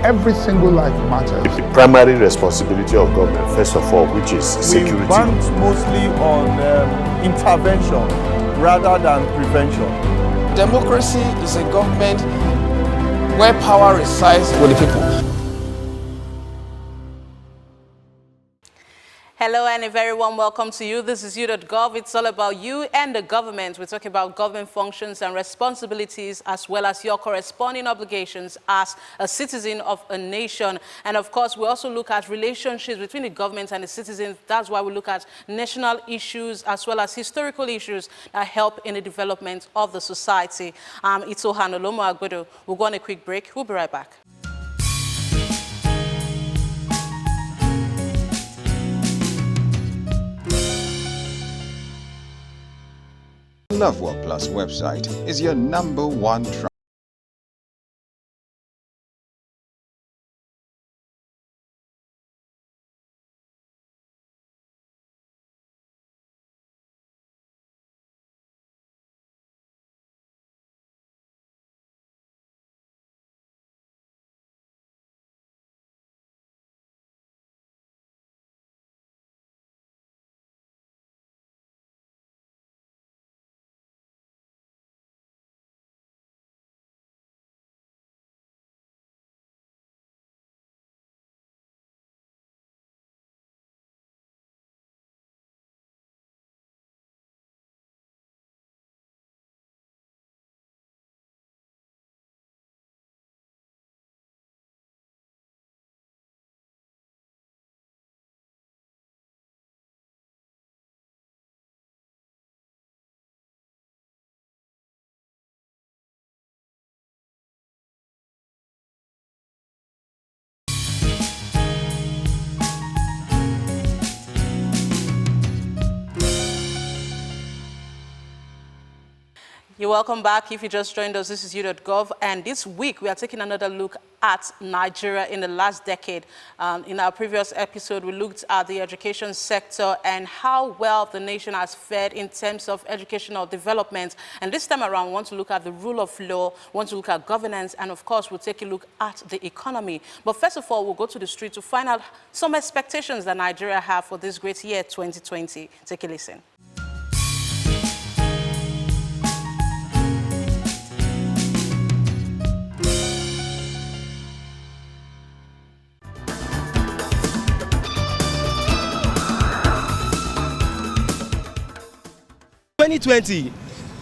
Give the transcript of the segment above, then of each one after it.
every single life matters. The primary responsibility of government, first of all, which is security. We bank mostly on intervention rather than prevention. Democracy is a government where power resides with the people. Hello and a very warm welcome to you. This is You.Gov. It's all about you and the government. We're talking about government functions and responsibilities as well as your corresponding obligations as a citizen of a nation. And of course, we also look at relationships between the government and the citizens. That's why we look at national issues as well as historical issues that help in the development of the society. It's Olomu-Agbodo. We'll go on a quick break. We'll be right back. Love Work Plus website is your #1 trust. You're welcome back. If you just joined us, this is You.Gov, and this week we are taking another look at Nigeria in the last decade. In our previous episode, we looked at the education sector and how well the nation has fared in terms of educational development. And this time around, we want to look at the rule of law, we want to look at governance, and of course, we'll take a look at the economy. But first of all, we'll go to the street to find out some expectations that Nigeria have for this great year, 2020. Take a listen.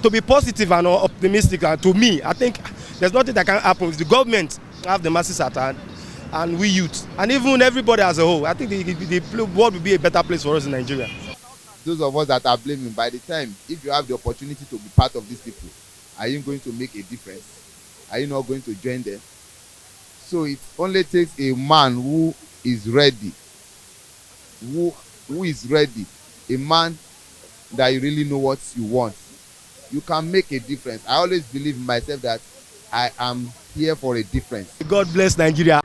To be positive and optimistic, to me, I think there's nothing that can happen. The government have the masses at hand, and we youth, and even everybody as a whole. I think the world will be a better place for us in Nigeria. Those of us that are blaming, by the time, if you have the opportunity to be part of these people, are you going to make a difference? Are you not going to join them? So it only takes a man who is ready, who is ready, a man that you really know what you want. You can make a difference. I always believe in myself that I am here for a difference. God bless Nigeria.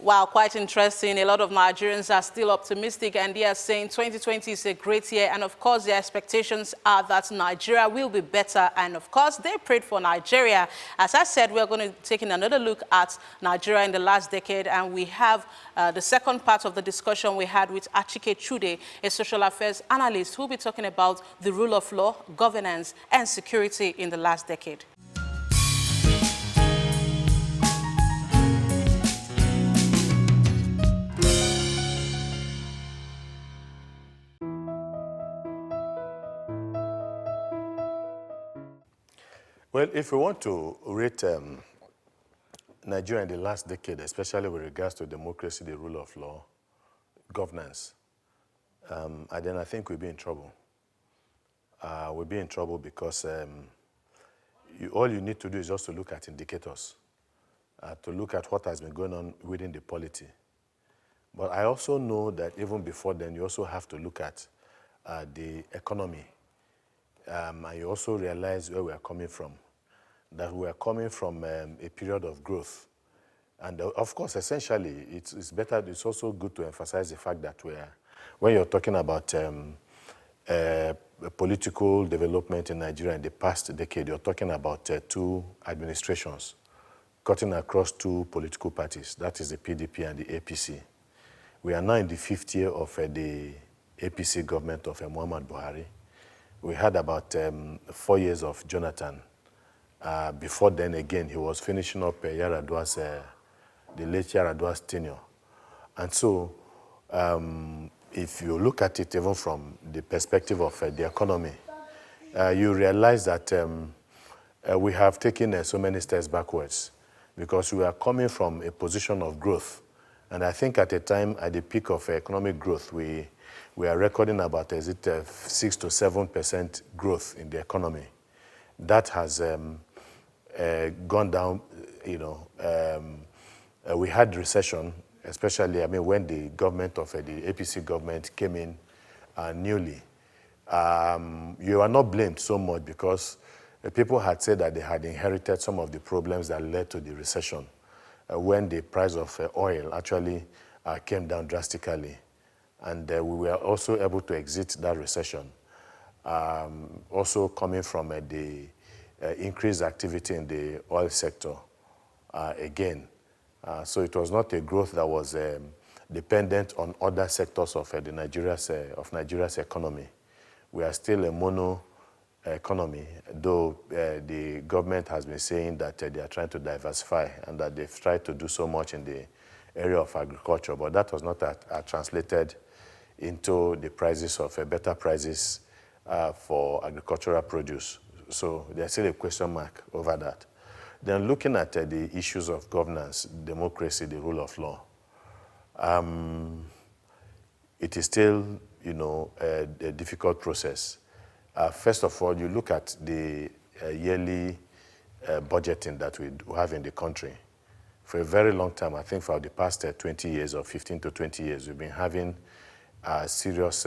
Wow, quite interesting. A lot of Nigerians are still optimistic and they are saying 2020 is a great year. And of course, their expectations are that Nigeria will be better. And of course, they prayed for Nigeria. As I said, we're going to take another look at Nigeria in the last decade. And we have the second part of the discussion we had with Achike Chude, a social affairs analyst, who will be talking about the rule of law, governance, and security in the last decade. Well, if we want to rate Nigeria in the last decade, especially with regards to democracy, the rule of law, governance, then I think we'll be in trouble. We'll be in trouble because all you need to do is just to look at indicators, to look at what has been going on within the polity. But I also know that even before then, you also have to look at the economy. And you also realize where we are coming from, that we are coming from a period of growth And of course, essentially, it's better, it's also good to emphasize the fact that when you're talking about political development in Nigeria in the past decade, you're talking about 2 administrations cutting across 2 political parties. That is the PDP and the APC. We are now in the 5th year of the APC government of Muhammad Buhari. We had about 4 years of Jonathan. Before then, again, he was finishing up Yar'Adua's, the late Yar'Adua's tenure. And so, if you look at it even from the perspective of the economy, you realize that we have taken so many steps backwards because we are coming from a position of growth. And I think at the time, at the peak of economic growth, we are recording about, 6 to 7% growth in the economy. That has gone down, we had recession, especially, when the government of the APC government came in newly. You are not blamed so much because people had said that they had inherited some of the problems that led to the recession when the price of oil actually came down drastically. And we were also able to exit that recession, also coming from the increased activity in the oil sector again. So it was not a growth that was dependent on other sectors of Nigeria's economy. We are still a mono economy, though the government has been saying that they are trying to diversify and that they've tried to do so much in the area of agriculture, but that was not translated into the prices of better prices for agricultural produce. So there's still a question mark over that. Then looking at the issues of governance, democracy, the rule of law, it is still, a difficult process. First of all, you look at the yearly budgeting that we have in the country. For a very long time, I think for the past 20 years or 15 to 20 years, we've been having serious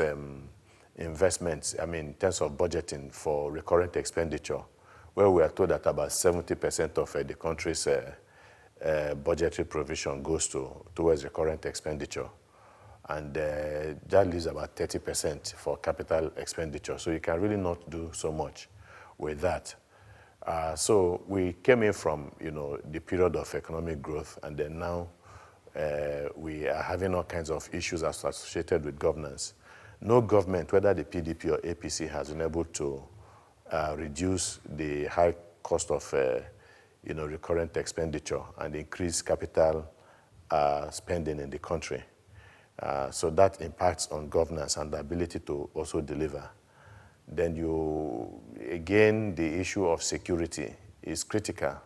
investments, in terms of budgeting for recurrent expenditure, where we are told that about 70% of the country's budgetary provision goes towards recurrent expenditure. And that leaves about 30% for capital expenditure. So you can really not do so much with that. So we came in from, the period of economic growth, and then now we are having all kinds of issues associated with governance. No government, whether the PDP or APC, has been able to reduce the high cost of, recurrent expenditure and increase capital spending in the country. So that impacts on governance and the ability to also deliver. Then again, the issue of security is critical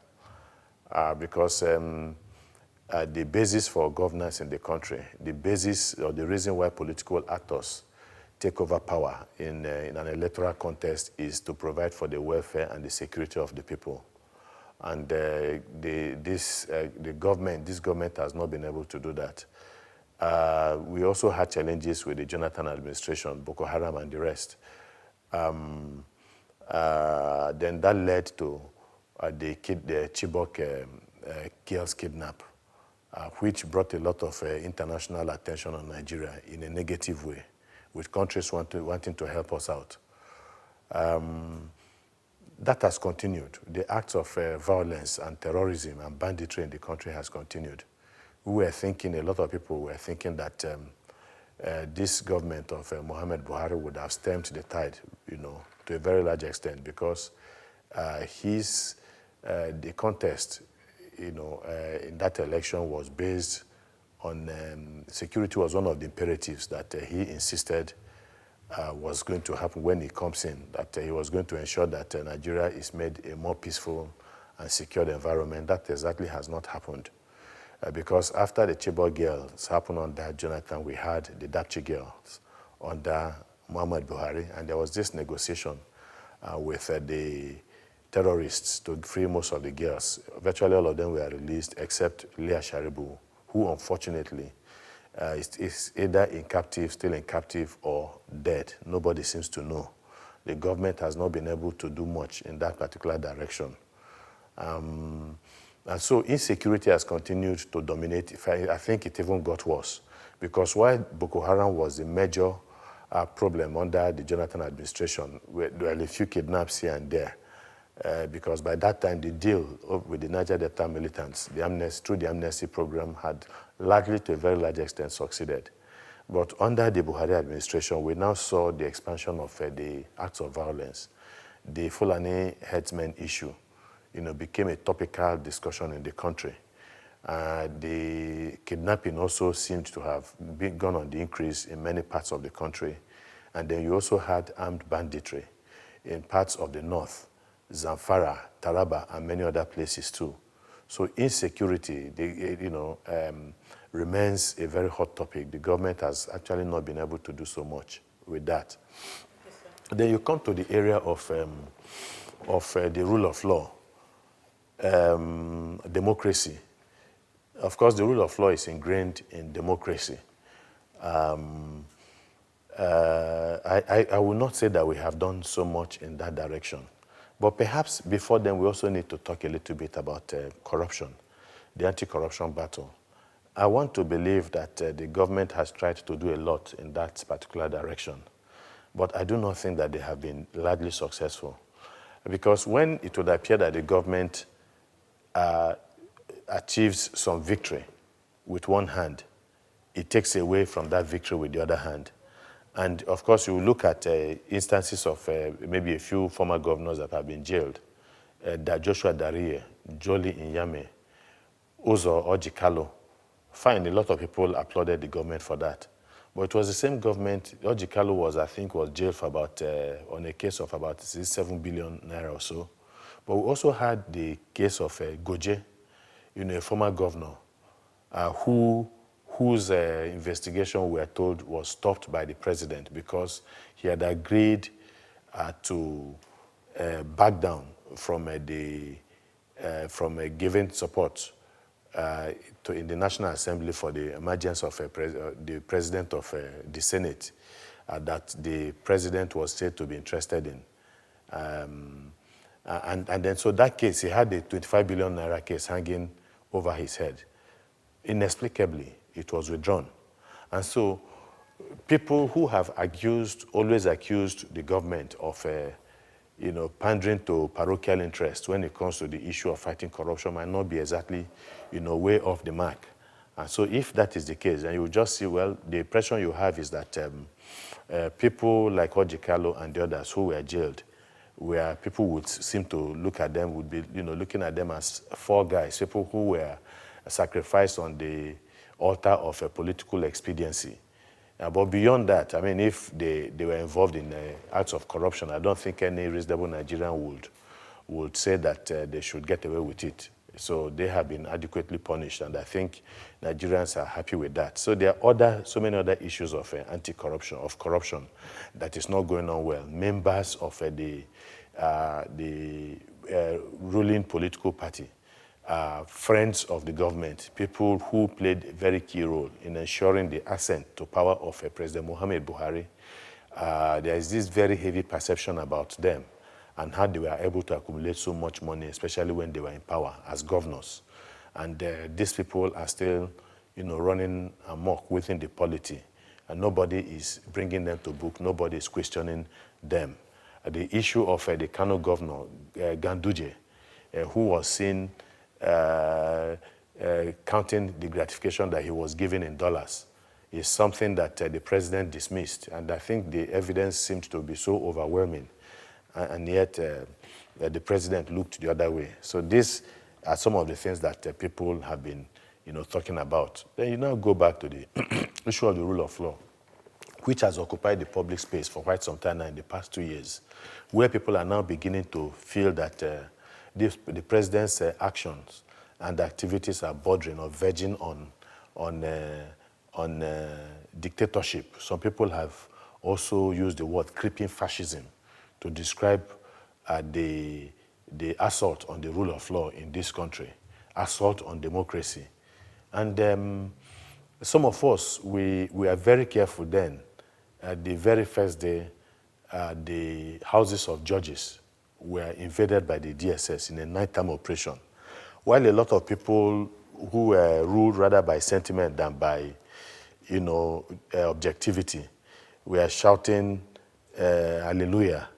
because the basis for governance in the country, the basis or the reason why political actors take over power in an electoral contest is to provide for the welfare and the security of the people. And this government has not been able to do that. We also had challenges with the Jonathan administration, Boko Haram and the rest. Then that led to the Chibok girls kidnap, which brought a lot of international attention on Nigeria in a negative way, with countries wanting to help us out. That has continued. The acts of violence and terrorism and banditry in the country has continued. A lot of people were thinking that this government of Muhammad Buhari would have stemmed the tide, to a very large extent, because the contest, in that election was based on security was one of the imperatives that he insisted was going to happen when he comes in, that he was going to ensure that Nigeria is made a more peaceful and secured environment. That exactly has not happened. Because after the Chibok girls happened under Jonathan, we had the Dapchi girls under Muhammad Buhari, and there was this negotiation with the terrorists to free most of the girls. Virtually all of them were released except Leah Sharibu, who unfortunately is either still in captive, or dead. Nobody seems to know. The government has not been able to do much in that particular direction. And so insecurity has continued to dominate. I think it even got worse. Because while Boko Haram was the major problem under the Jonathan administration, there were a few kidnaps here and there. Because by that time, the deal with the Niger Delta militants, through the amnesty program, had largely, to a very large extent, succeeded. But under the Buhari administration, we now saw the expansion of the acts of violence. The Fulani herdsmen issue, became a topical discussion in the country. The kidnapping also seemed to have gone on the increase in many parts of the country. And then you also had armed banditry in parts of the north, Zamfara, Taraba, and many other places too. So insecurity, remains a very hot topic. The government has actually not been able to do so much with that. Yes, then you come to the area of the rule of law, democracy. Of course, the rule of law is ingrained in democracy. I will not say that we have done so much in that direction. But perhaps before then, we also need to talk a little bit about corruption, the anti-corruption battle. I want to believe that the government has tried to do a lot in that particular direction. But I do not think that they have been largely successful. Because when it would appear that the government achieves some victory with one hand, it takes away from that victory with the other hand. And of course, you look at instances of maybe a few former governors that have been jailed, Joshua Darie, Jolly Inyame, Uzo Ojikalo. Fine, a lot of people applauded the government for that. But it was the same government. Ojikalo was jailed for about, on a case of about 7 billion naira or so. But we also had the case of Goje, a former governor, whose investigation, we are told, was stopped by the president because he had agreed to back down from giving support in the National Assembly for the emergence of the president of the Senate that the president was said to be interested in. And then, so that case, he had a 25 billion naira case hanging over his head. Inexplicably, it was withdrawn. And so people who have always accused the government of pandering to parochial interests when it comes to the issue of fighting corruption might not be exactly, way off the mark. And so if that is the case, then you just see, well, the impression you have is that people like Ojikalo and the others who were jailed, where people would seem to look at them, would be, looking at them as fall guys, people who were sacrificed on the altar of a political expediency. But beyond that, I mean, if they were involved in acts of corruption, I don't think any reasonable Nigerian would say that they should get away with it. So they have been adequately punished, and I think Nigerians are happy with that. So there are so many other issues of anti-corruption, of corruption, that is not going on well. Members of the ruling political party, friends of the government, people who played a very key role in ensuring the ascent to power of President Muhammad Buhari. There is this very heavy perception about them and how they were able to accumulate so much money, especially when they were in power as governors. And these people are still, running amok within the polity, and nobody is bringing them to book. Nobody is questioning them. The issue of the Kano governor, Ganduje, who was seen counting the gratification that he was given in dollars, is something that the president dismissed. And I think the evidence seemed to be so overwhelming. And yet the president looked the other way. So these are some of the things that people have been, talking about. Then you now go back to the issue of the rule of law, which has occupied the public space for quite some time now in the past 2 years, where people are now beginning to feel that the president's actions and activities are bordering or verging on dictatorship. Some people have also used the word creeping fascism to describe the assault on the rule of law in this country, assault on democracy. And some of us, we are very careful then. The very first day, the houses of judges were invaded by the DSS in a nighttime operation. while a lot of people who were ruled rather by sentiment than by, objectivity, we are shouting, hallelujah.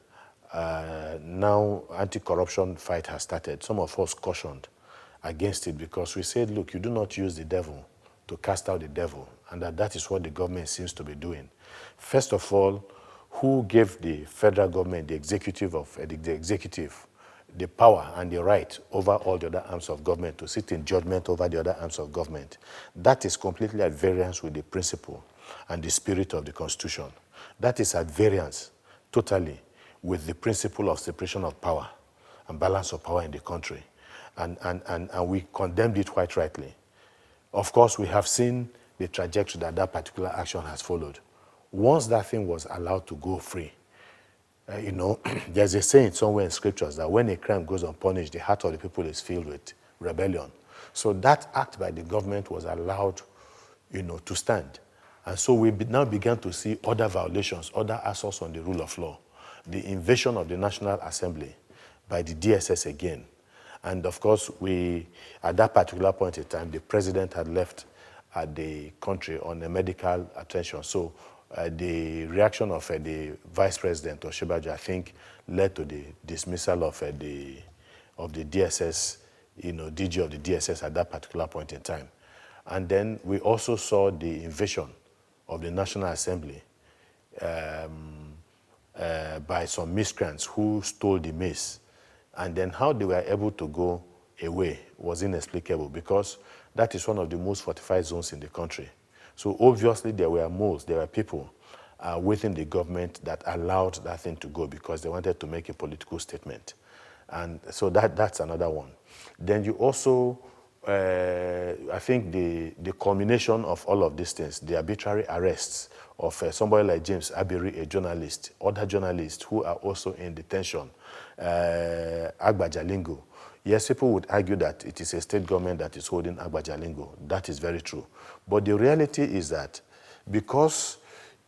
Now anti-corruption fight has started. Some of us cautioned against it because we said, look, you do not use the devil to cast out the devil, and that is what the government seems to be doing. First of all, who gave the federal government, the executive, the power and the right over all the other arms of government to sit in judgment over the other arms of government? That is completely at variance with the principle and the spirit of the Constitution. That is at variance totally with the principle of separation of power and balance of power in the country. And we condemned it quite rightly. Of course, we have seen the trajectory that particular action has followed. Once that thing was allowed to go free, there's a saying somewhere in scriptures that when a crime goes unpunished, the heart of the people is filled with rebellion. So that act by the government was allowed, to stand. And so we now began to see other violations, other assaults on the rule of law. The invasion of the National Assembly by the DSS again. And of course, at that particular point in time, the president had left the country on a medical attention. So the reaction of the vice president, Oshibajo, I think, led to the dismissal of the DSS, DG of the DSS at that particular point in time. And then we also saw the invasion of the National Assembly by some miscreants who stole the mace. And then how they were able to go away was inexplicable because that is one of the most fortified zones in the country. So obviously there were people within the government that allowed that thing to go because they wanted to make a political statement. And so that's another one. Then you also, I think the culmination of all of these things, the arbitrary arrests of somebody like James Abiri, a journalist, other journalists who are also in detention, Agbajalingo. Yes, people would argue that it is a state government that is holding Agbajalingo. That is very true. But the reality is that because,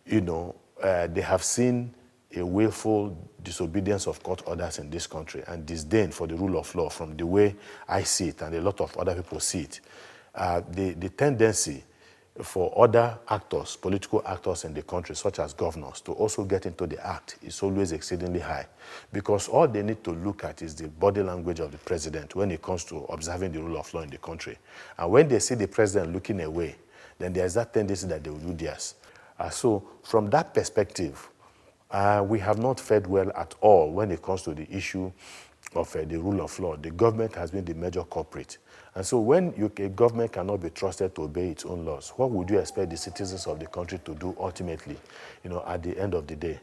they have seen a willful disobedience of court orders in this country and disdain for the rule of law from the way I see it and a lot of other people see it, the tendency for other actors, political actors in the country, such as governors, to also get into the act is always exceedingly high because all they need to look at is the body language of the president when it comes to observing the rule of law in the country. And when they see the president looking away, then there's that tendency that they will do theirs. So from that perspective, we have not fared well at all when it comes to the issue of the rule of law. The government has been the major culprit. And so when a government cannot be trusted to obey its own laws, what would you expect the citizens of the country to do ultimately, at the end of the day?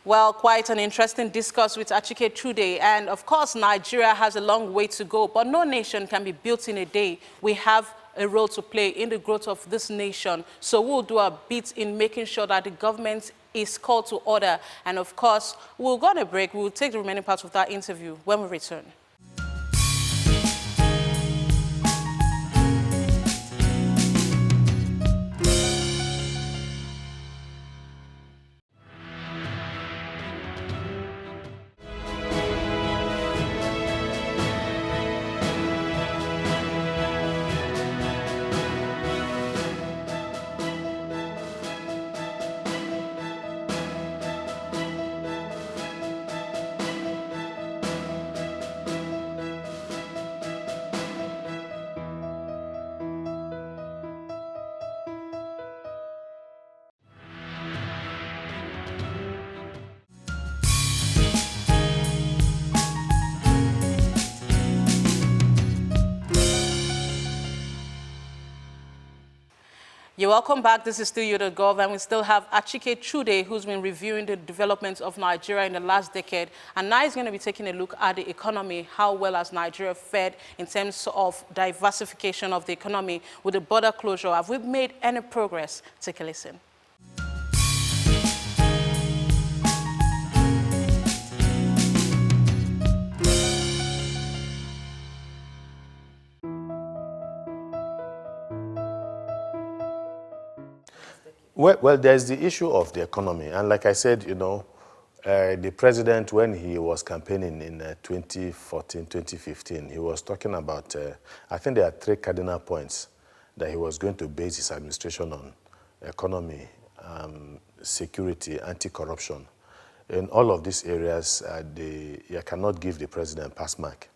Well, quite an interesting discourse with Achike Chude. And of course, Nigeria has a long way to go, but no nation can be built in a day. We have a role to play in the growth of this nation. So we'll do our bit in making sure that the government is called to order. And of course, we'll go on a break. We'll take the remaining parts of that interview when we return. You're welcome back. This is still You.Gov, and we still have Achike Chude, who's been reviewing the developments of Nigeria in the last decade. And now he's going to be taking a look at the economy. How well has Nigeria fared in terms of diversification of the economy with the border closure? Have we made any progress? Take a listen. Well, there's the issue of the economy. And like I said, you know, the president, when he was campaigning in 2014, 2015, he was talking about, I think there are 3 cardinal points that he was going to base his administration on: economy, security, anti-corruption. In all of these areas, you cannot give the president pass mark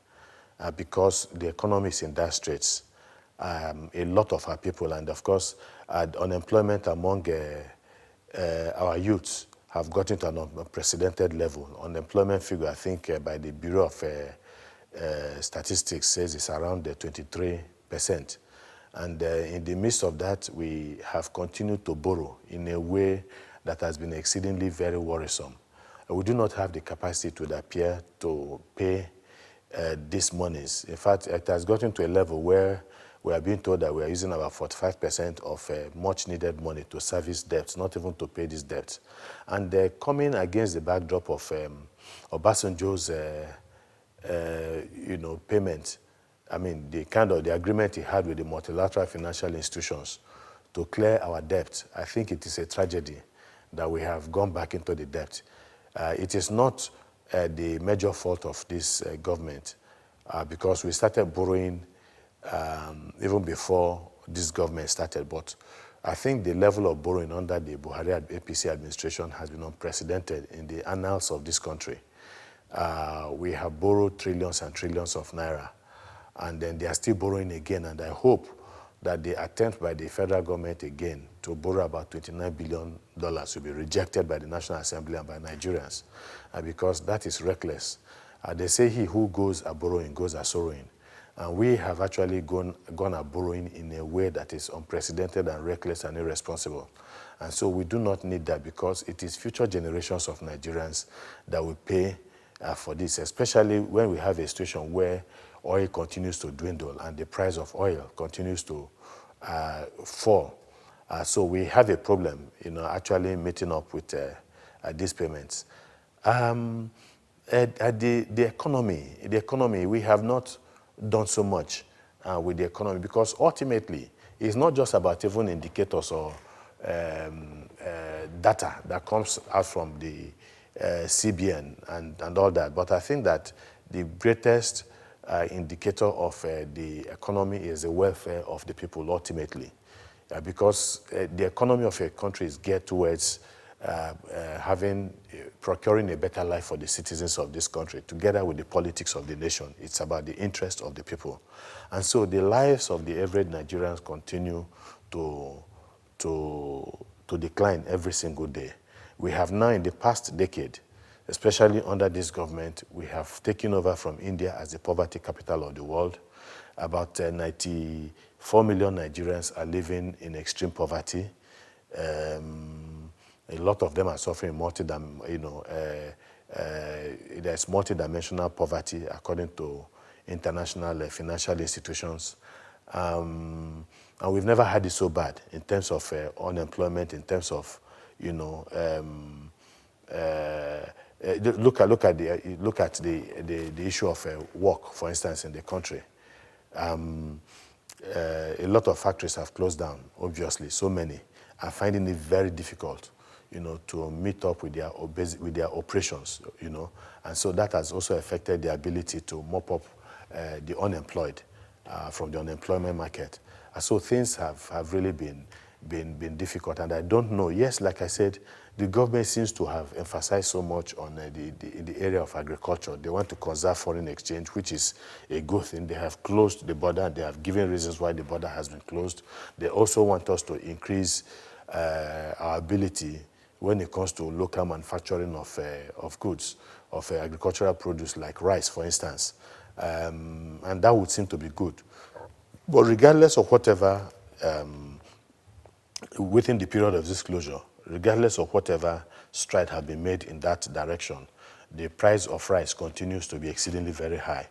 because the economy is in dire straits. A lot of our people, and of course, unemployment among our youths have gotten to an unprecedented level. Unemployment figure, I think, by the Bureau of Statistics says it's around 23%. And in the midst of that, we have continued to borrow in a way that has been exceedingly very worrisome. We do not have the capacity, to appear, to pay these monies. In fact, it has gotten to a level where we are being told that we are using about 45% of much needed money to service debts, not even to pay these debts. And coming against the backdrop of Obasanjo's payment, I mean, the agreement he had with the multilateral financial institutions to clear our debt, I think it is a tragedy that we have gone back into the debt. It is not the major fault of this government because we started borrowing even before this government started. But I think the level of borrowing under the Buhari APC administration has been unprecedented in the annals of this country. We have borrowed trillions and trillions of naira, and then they are still borrowing again. And I hope that the attempt by the federal government again to borrow about $29 billion will be rejected by the National Assembly and by Nigerians, because that is reckless. They say he who goes a-borrowing goes a-sorrowing. And we have actually gone a-borrowing in a way that is unprecedented and reckless and irresponsible. And so we do not need that, because it is future generations of Nigerians that will pay for this, especially when we have a situation where oil continues to dwindle and the price of oil continues to fall. So we have a problem, actually meeting up with these payments. The economy, we have not done so much with the economy, because ultimately it's not just about even indicators or data that comes out from the CBN and all that. But I think that the greatest indicator of the economy is the welfare of the people ultimately, because the economy of a country is geared towards procuring a better life for the citizens of this country, together with the politics of the nation. It's about the interest of the people. And so the lives of the average Nigerians continue to decline every single day. We have now, in the past decade, especially under this government, we have taken over from India as the poverty capital of the world. About 94 million Nigerians are living in extreme poverty. A lot of them are suffering there's multidimensional poverty according to international financial institutions. And we've never had it so bad in terms of unemployment, in terms of, look at the issue of work, for instance, in the country. A lot of factories have closed down, obviously. So many are finding it very difficult, to meet up with their operations, and so that has also affected the ability to mop up the unemployed from the unemployment market. So things have really been difficult, and I don't know. Yes, like I said, the government seems to have emphasized so much on the area of agriculture. They want to conserve foreign exchange, which is a good thing. They have closed the border. They have given reasons why the border has been closed. They also want us to increase our ability when it comes to local manufacturing of goods, of agricultural produce like rice, for instance. And that would seem to be good. But regardless of whatever, within the period of this closure, regardless of whatever stride has been made in that direction, the price of rice continues to be exceedingly very high,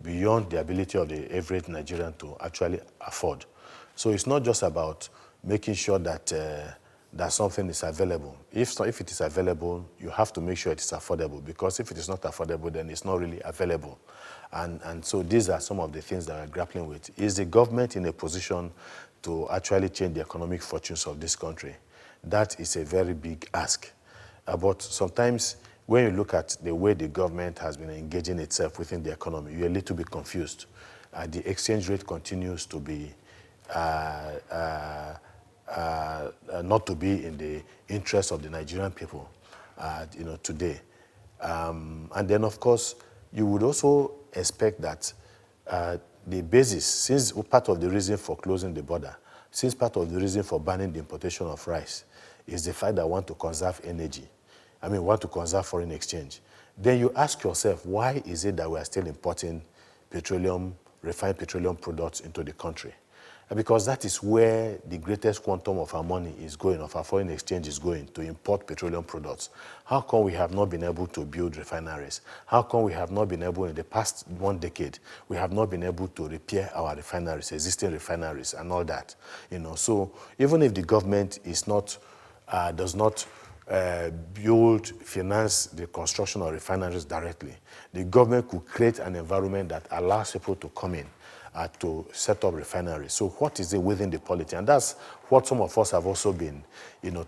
beyond the ability of the average Nigerian to actually afford. So it's not just about making sure that that something is available. If it is available, you have to make sure it is affordable, because if it is not affordable, then it's not really available. And so these are some of the things that we're grappling with. Is the government in a position to actually change the economic fortunes of this country? that is a very big ask. But sometimes when you look at the way the government has been engaging itself within the economy, you're a little bit confused. The exchange rate continues to be not to be in the interest of the Nigerian people, today. And then, of course, you would also expect that the basis, since part of the reason for closing the border, since part of the reason for banning the importation of rice is the fact that we want to conserve energy, want to conserve foreign exchange, then you ask yourself, why is it that we are still importing refined petroleum products into the country? Because that is where the greatest quantum of our money is going, of our foreign exchange is going, to import petroleum products. How come we have not been able to build refineries? How come we have not been able, in the past 1 decade, we have not been able to repair our refineries, existing refineries, and all that? So even if the government is not, does not finance the construction of refineries directly, the government could create an environment that allows people to come in to set up refineries. So what is it within the polity? And that's what some of us have also been,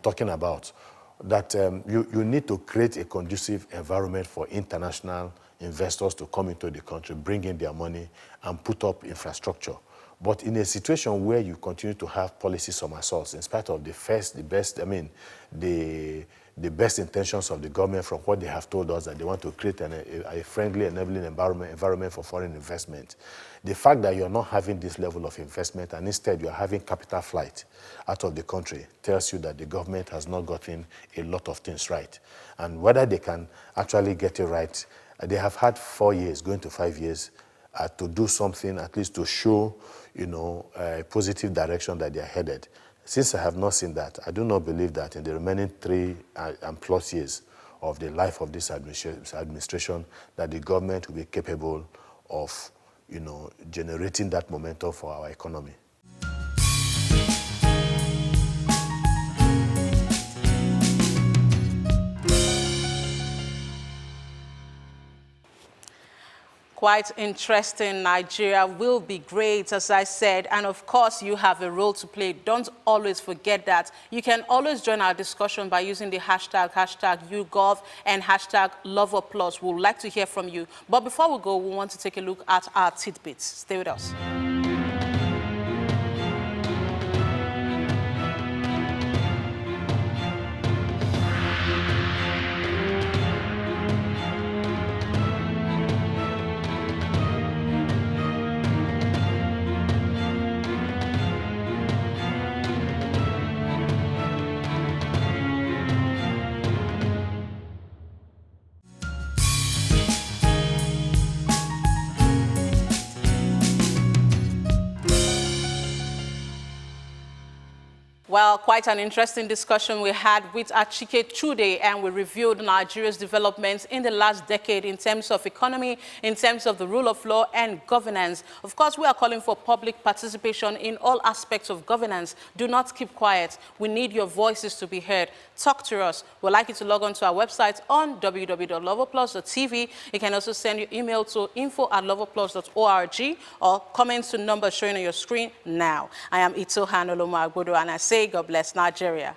talking about, that you need to create a conducive environment for international investors to come into the country, bring in their money, and put up infrastructure. But in a situation where you continue to have policy somersaults, in spite of the best intentions of the government, from what they have told us that they want to create a friendly, enabling environment for foreign investment, the fact that you're not having this level of investment and instead you're having capital flight out of the country tells you that the government has not gotten a lot of things right. And whether they can actually get it right, they have had 4 years, going to 5 years, to do something, at least to show, a positive direction that they are headed. Since I have not seen that, I do not believe that in the remaining 3 and plus years of the life of this administration, that the government will be capable of, generating that momentum for our economy. Quite interesting. Nigeria will be great, as I said. And of course, you have a role to play. Don't always forget that. You can always join our discussion by using the hashtag You.Gov and hashtag #LoveUpPlus. We would like to hear from you. But before we go, we want to take a look at our tidbits. Stay with us. Well, quite an interesting discussion we had with Achike Chude, and we reviewed Nigeria's developments in the last decade in terms of economy, in terms of the rule of law and governance. Of course, we are calling for public participation in all aspects of governance. Do not keep quiet. We need your voices to be heard. Talk to us. We'd like you to log on to our website on www.loveplus.tv. You can also send your email to info@loveplus.org or comments to numbers showing on your screen now. I am Olomu-Agbodo, and I say God bless Nigeria.